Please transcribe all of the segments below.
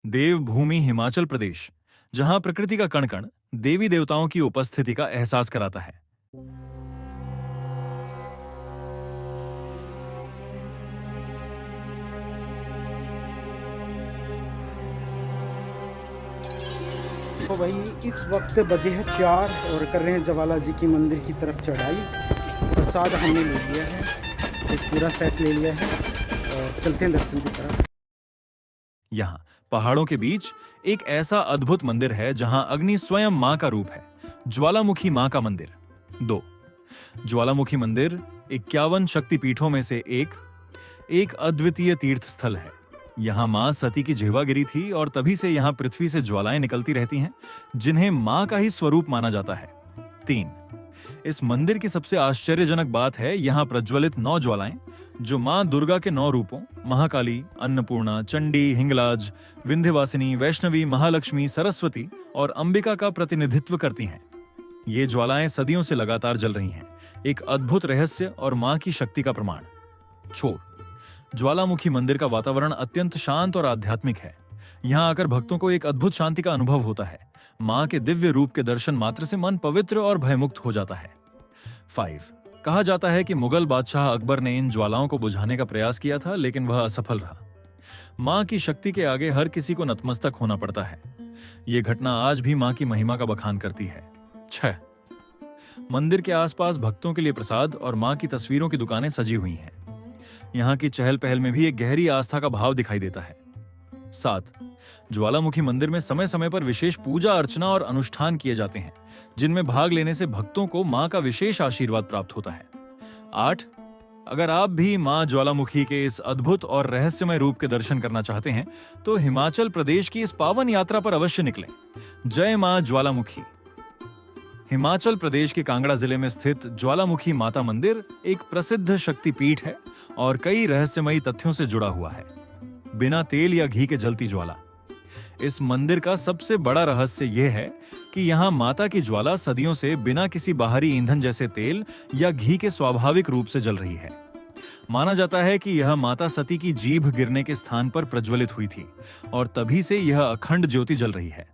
देवभूमि हिमाचल प्रदेश, जहां प्रकृति का कण कण देवी देवताओं की उपस्थिति का एहसास कराता है। तो भाई इस वक्त बजे हैं 4 और कर रहे हैं ज्वाला जी की मंदिर की तरफ चढ़ाई। प्रसाद हमने ले लिया है, एक पूरा सेट ले लिया है और चलते हैं दर्शन की तरफ। यहाँ पहाड़ों के बीच एक ऐसा अद्भुत मंदिर है जहां अग्नि स्वयं मां का रूप है। ज्वालामुखी मां का मंदिर। 2 ज्वालामुखी मंदिर 51 शक्तिपीठों में से एक अद्वितीय तीर्थ स्थल है। यहाँ मां सती की जिह्वा गिरी थी और तभी से यहाँ पृथ्वी से ज्वालाएं निकलती रहती हैं, जिन्हें मां का ही स्वरूप माना जाता है। 3 इस मंदिर की सबसे आश्चर्यजनक बात है यहाँ प्रज्वलित 9 ज्वालाएं, जो मां दुर्गा के 9 रूपों महाकाली, अन्नपूर्णा, चंडी, हिंगलाज, विंध्यवासिनी, वैष्णवी, महालक्ष्मी, सरस्वती और अंबिका का प्रतिनिधित्व करती हैं। ये ज्वालाएं सदियों से लगातार जल रही हैं, एक अद्भुत रहस्य और मां की शक्ति का प्रमाण। छोर ज्वालामुखी मंदिर का वातावरण अत्यंत शांत और आध्यात्मिक है। यहाँ आकर भक्तों को एक अद्भुत शांति का अनुभव होता है। मां के दिव्य रूप के दर्शन मात्र से मन पवित्र और भयमुक्त हो जाता है। 5 कहा जाता है कि मुगल बादशाह अकबर ने इन ज्वालाओं को बुझाने का प्रयास किया था, लेकिन वह असफल रहा। मां की शक्ति के आगे हर किसी को नतमस्तक होना पड़ता है। यह घटना आज भी मां की महिमा का बखान करती है। 6 मंदिर के आसपास भक्तों के लिए प्रसाद और मां की तस्वीरों की दुकानें सजी हुई हैं। यहाँ की चहल पहल में भी एक गहरी आस्था का भाव दिखाई देता है। 7 ज्वालामुखी मंदिर में समय समय पर विशेष पूजा अर्चना और अनुष्ठान किए जाते हैं, जिनमें भाग लेने से भक्तों को मां का विशेष आशीर्वाद प्राप्त होता है। 8 अगर आप भी मां ज्वालामुखी के इस अद्भुत और रहस्यमय रूप के दर्शन करना चाहते हैं, तो हिमाचल प्रदेश की इस पावन यात्रा पर अवश्य निकलें। जय मां ज्वालामुखी। हिमाचल प्रदेश के कांगड़ा जिले में स्थित ज्वालामुखी माता मंदिर एक प्रसिद्ध शक्तिपीठ है और कई रहस्यमयी तथ्यों से जुड़ा हुआ है। बिना तेल या घी के जलती ज्वाला। इस मंदिर का सबसे बड़ा रहस्य यह है कि यहाँ माता की ज्वाला सदियों से बिना किसी बाहरी ईंधन जैसे तेल या घी के स्वाभाविक रूप से जल रही है। माना जाता है कि यह माता सती की जीभ गिरने के स्थान पर प्रज्वलित हुई थी और तभी से यह अखंड ज्योति जल रही है।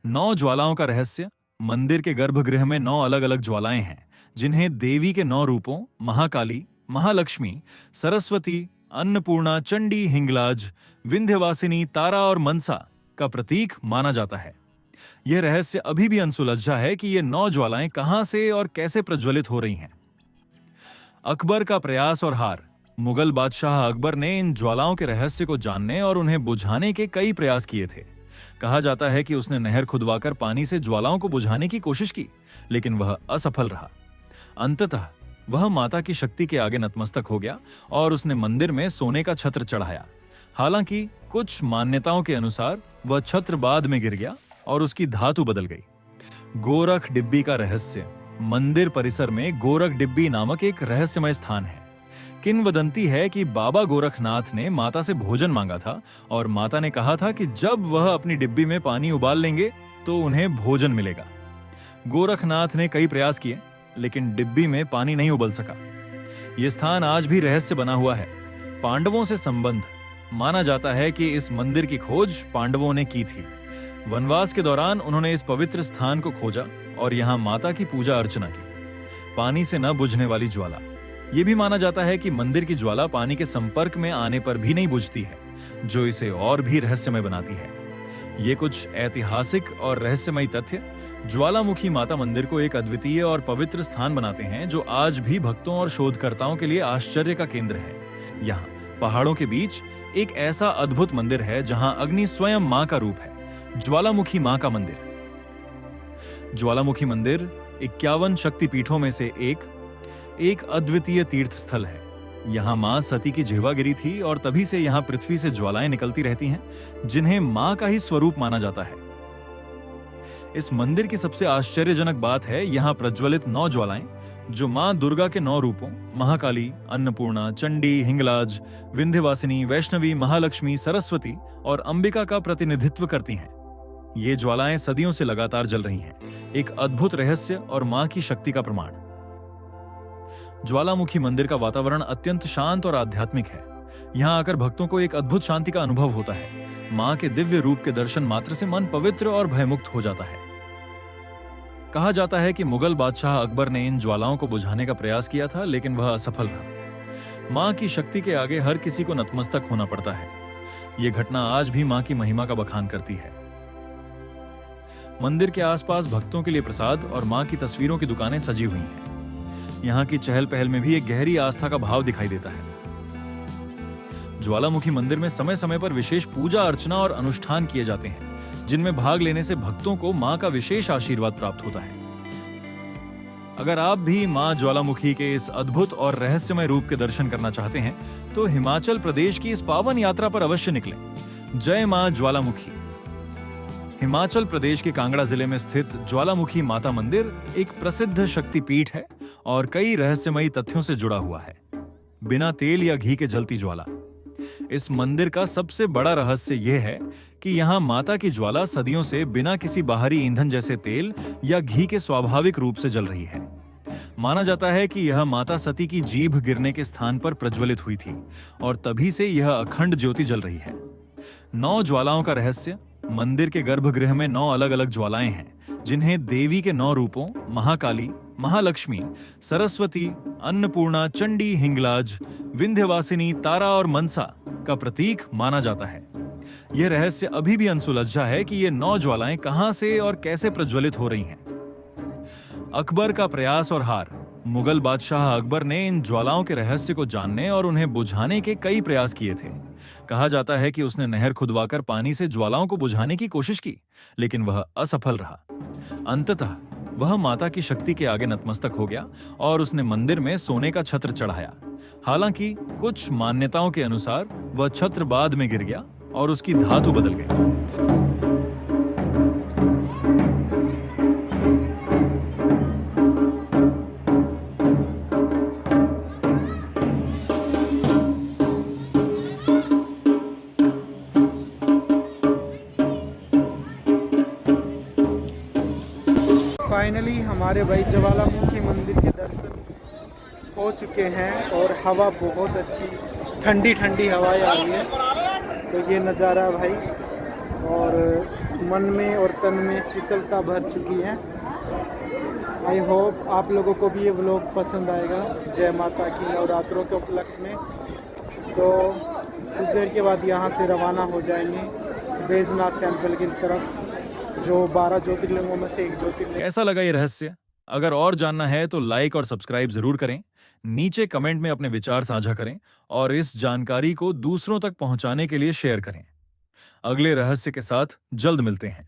9 ज्वालाओं का रहस्य। मंदिर के गर्भगृह में 9 अलग अलग ज्वालाएं हैं, जिन्हें देवी के 9 रूपों महाकाली, महालक्ष्मी, सरस्वती, अन्नपूर्णा, चंडी, हिंगलाज, विंध्यवासिनी, तारा और मनसा का प्रतीक माना जाता है। यह रहस्य अभी भी अनसुलझा है कि ये 9 ज्वालाएं कहां से और कैसे प्रज्वलित हो रही हैं। अकबर का प्रयास और हार। मुगल बादशाह अकबर ने इन ज्वालाओं के रहस्य को जानने और उन्हें बुझाने के कई प्रयास किए थे। कहा जाता है कि उसने नहर खुदवाकर पानी से ज्वालाओं को बुझाने की कोशिश की, लेकिन वह असफल रहा। अंततः वह माता की शक्ति के आगे नतमस्तक हो गया और उसने मंदिर में सोने का छत्र चढ़ाया। हालांकि कुछ मान्यताओं के अनुसार वह छत्र बाद में गिर गया और उसकी धातु बदल गई। गोरख डिब्बी का रहस्य। मंदिर परिसर में गोरख डिब्बी नामक एक रहस्यमय स्थान है। किंवदंती है कि बाबा गोरखनाथ ने माता से भोजन मांगा था और माता ने कहा था कि जब वह अपनी डिब्बी में पानी उबाल लेंगे तो उन्हें भोजन मिलेगा। गोरखनाथ ने कई प्रयास किए, लेकिन डिब्बी में पानी नहीं उबल सका। यह स्थान आज भी रहस्य बना हुआ है। पांडवों से संबंध। माना जाता है कि इस मंदिर की खोज पांडवों ने की थी। वनवास के दौरान उन्होंने इस पवित्र स्थान को खोजा और यहाँ माता की पूजा अर्चना की। पानी से न बुझने वाली ज्वाला। यह भी माना जाता है कि मंदिर की ज्वाला पानी के संपर्क में आने पर भी नहीं बुझती है, जो इसे और भी रहस्यमय बनाती है। ये कुछ ऐतिहासिक और रहस्यमयी तथ्य ज्वालामुखी माता मंदिर को एक अद्वितीय और पवित्र स्थान बनाते हैं, जो आज भी भक्तों और शोधकर्ताओं के लिए आश्चर्य का केंद्र है। यहाँ पहाड़ों के बीच एक ऐसा अद्भुत मंदिर है जहां अग्नि स्वयं मां का रूप है। ज्वालामुखी मां का मंदिर। ज्वालामुखी मंदिर 51 शक्तिपीठों में से एक अद्वितीय तीर्थ स्थल है। यहाँ मां सती की जिह्वा गिरी थी और तभी से यहाँ पृथ्वी से ज्वालाएं निकलती रहती हैं, जिन्हें मां का ही स्वरूप माना जाता है। इस मंदिर की सबसे आश्चर्यजनक बात है यहाँ प्रज्वलित 9 ज्वालाएं, जो मां दुर्गा के 9 रूपों महाकाली, अन्नपूर्णा, चंडी, हिंगलाज, विंध्यवासिनी, वैष्णवी, महालक्ष्मी, सरस्वती और अंबिका का प्रतिनिधित्व करती हैं। ये ज्वालाएं सदियों से लगातार जल रही हैं, एक अद्भुत रहस्य और मां की शक्ति का प्रमाण। ज्वालामुखी मंदिर का वातावरण अत्यंत शांत और आध्यात्मिक है। यहाँ आकर भक्तों को एक अद्भुत शांति का अनुभव होता है। मां के दिव्य रूप के दर्शन मात्र से मन पवित्र और भयमुक्त हो जाता है। कहा जाता है कि मुगल बादशाह अकबर ने इन ज्वालाओं को बुझाने का प्रयास किया था, लेकिन वह असफल रहा। मां की शक्ति के आगे हर किसी को नतमस्तक होना पड़ता है। यह घटना आज भी मां की महिमा का बखान करती है। मंदिर के आसपास भक्तों के लिए प्रसाद और मां की तस्वीरों की दुकानें सजी हुई हैं। यहाँ की चहल पहल में भी एक गहरी आस्था का भाव दिखाई देता है। ज्वालामुखी मंदिर में समय समय पर विशेष पूजा अर्चना और अनुष्ठान किए जाते हैं, जिनमें भाग लेने से भक्तों को मां का विशेष आशीर्वाद प्राप्त होता है। अगर आप भी मां ज्वालामुखी के इस अद्भुत और रहस्यमय रूप के दर्शन करना चाहते हैं तो हिमाचल प्रदेश की इस पावन यात्रा पर अवश्य निकलें। जय मां ज्वालामुखी। हिमाचल प्रदेश के कांगड़ा जिले में स्थित ज्वालामुखी माता मंदिर एक प्रसिद्ध शक्तिपीठ है और कई रहस्यमयी तथ्यों से जुड़ा हुआ है। बिना तेल या घी के जलती ज्वाला। इस मंदिर का सबसे बड़ा रहस्य यह है कि यहाँ माता की ज्वाला सदियों से बिना किसी बाहरी ईंधन जैसे तेल या घी के स्वाभाविक रूप से जल रही है। माना जाता है कि यह माता सती की जीभ गिरने के स्थान पर प्रज्वलित हुई थी और तभी से यह अखंड ज्योति जल रही है। 9 ज्वालाओं का रहस्य। मंदिर के गर्भगृह में 9 अलग अलग ज्वालाएं हैं, जिन्हें देवी के 9 रूपों महाकाली, महालक्ष्मी, सरस्वती, अन्नपूर्णा, चंडी, हिंगलाज, विंध्यवासिनी, तारा और मनसा का प्रतीक माना जाता है। यह रहस्य अभी भी अनसुलझा है कि ये 9 ज्वालाएं कहां से और कैसे प्रज्वलित हो रही हैं। अकबर का प्रयास और हार। मुगल बादशाह अकबर ने इन ज्वालाओं के रहस्य को जानने और उन्हें बुझाने के कई प्रयास किए थे। कहा जाता है कि उसने नहर खुदवाकर पानी से ज्वालाओं को बुझाने की कोशिश की, लेकिन वह असफल रहा। अंततः वह माता की शक्ति के आगे नतमस्तक हो गया और उसने मंदिर में सोने का छत्र चढ़ाया। हालांकि कुछ मान्यताओं के अनुसार वह छत्र बाद में गिर गया और उसकी धातु बदल गई। फाइनली हमारे भाई ज्वालामुखी मंदिर के दर्शन हो चुके हैं और हवा बहुत अच्छी ठंडी ठंडी हवाएं आ रही है। तो ये नज़ारा भाई, और मन में और तन में शीतलता भर चुकी है। आई होप आप लोगों को भी ये व्लॉग पसंद आएगा। जय माता की नवरात्रों के उपलक्ष्य में तो कुछ देर के बाद यहाँ से रवाना हो जाएंगे बैजनाथ टेम्पल की तरफ, जो 12 ज्योतिर्लिंगों में से एक ज्योतिर्लिंग। कैसा लगा ये रहस्य? अगर और जानना है तो लाइक और सब्सक्राइब जरूर करें। नीचे कमेंट में अपने विचार साझा करें और इस जानकारी को दूसरों तक पहुंचाने के लिए शेयर करें। अगले रहस्य के साथ जल्द मिलते हैं।